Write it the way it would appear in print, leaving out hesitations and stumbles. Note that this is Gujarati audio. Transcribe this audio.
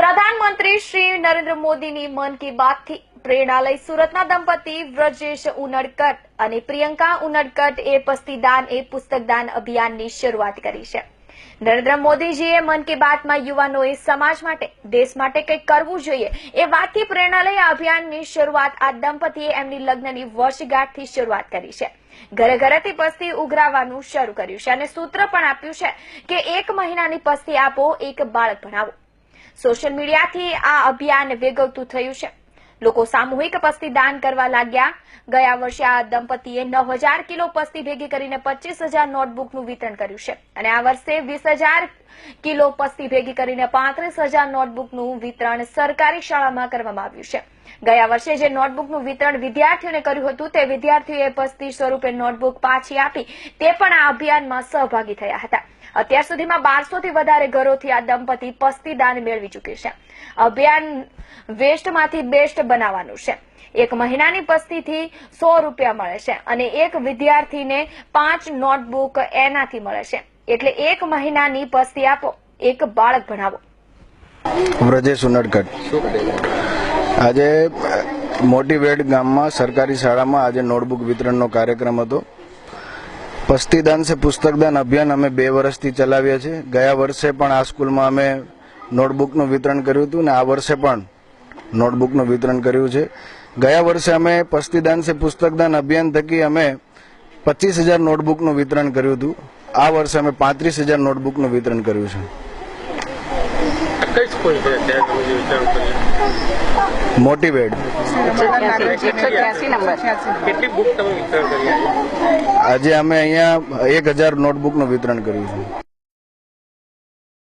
પ્રધાનમંત્રી શ્રી નરેન્દ્ર મોદીની મન કી બાતથી પ્રેરણા લઈ સુરતના દંપતી વ્રજેશ ઉનડકટ અને પ્રિયંકા ઉનડકટ એ પસ્તીદાન એ પુસ્તકદાન અભિયાનની શરૂઆત કરી છે। નરેન્દ્ર મોદીજીએ મન કી બાતમાં યુવાનોએ સમાજ માટે દેશ માટે કંઈક કરવું જોઈએ એ વાતથી પ્રેરણા લઈ આ અભિયાનની શરૂઆત આ દંપતીએ એમની લગ્નની વર્ષગાંઠથી શરૂઆત કરી છે। ઘરે ઘરેથી પસ્તી ઉઘરાવવાનું શરૂ કર્યું છે અને સૂત્ર પણ આપ્યું છે કે 1 મહિનાની પસ્તી આપો, એક બાળક ભણાવો। સોશિયલ મીડિયાથી આ અભિયાન વેગવતું થયું છે। લોકો સામૂહિક પસ્તી દાન કરવા લાગ્યા। ગયા વર્ષે આ દંપતીએ 9000 કિલો પસ્તી ભેગી કરીને 25000 નોટબુકનું વિતરણ કર્યું છે અને આ વર્ષે 20000 કિલો પસ્તી ભેગી કરીને 35000 નોટબુકનું વિતરણ સરકારી શાળામાં કરવામાં આવ્યું છે। ગયા વર્ષે જે નોટબુકનું વિતરણ વિદ્યાર્થીઓને કર્યું હતું તે વિદ્યાર્થીઓએ પસ્તી સ્વરૂપે નોટબુક પાછી આપી તે પણ આ અભિયાનમાં સહભાગી થયા હતા। અત્યાર સુધીમાં 1200 થી વધારે ઘરોથી આ દંપતી પસ્તી દાન મેળવી ચૂક્યું છે। અભિયાન વેસ્ટમાંથી બેસ્ટ બનાવવાનું છે। 1 મહિનાની પસ્તીથી 100 રૂપિયા મળે છે અને એક વિદ્યાર્થીને 5 નોટબુક એનાથી મળે છે। એટલે 1 મહિનાની પસ્તી આપો, એક બાળક ભણાવો। વ્રજેશ ઉનડકટ આજે મોટી વેડ ગામમાં સરકારી શાળામાં આજે નોટબુક વિતરણનો કાર્યક્રમ હતો। પસ્તીદાન સે પુસ્તકદાન અભિયાન અમે 2 વર્ષથી ચલાવ્યા છે। ગયા વર્ષે પણ આ સ્કૂલમાં અમે નોટબુકનું વિતરણ કર્યું હતું અને આ વર્ષે પણ નોટબુકનું વિતરણ કર્યું છે। ગયા વર્ષે અમે પસ્તીદાન સે પુસ્તકદાન અભિયાન થકી અમે 25000 નોટબુકનું વિતરણ કર્યું હતું। આ વર્ષે અમે 35000 નોટબુકનું વિતરણ કર્યું છે। મોટી વેડ આજે અમે અહીંયા 1000 નોટબુકનું વિતરણ કર્યું છે।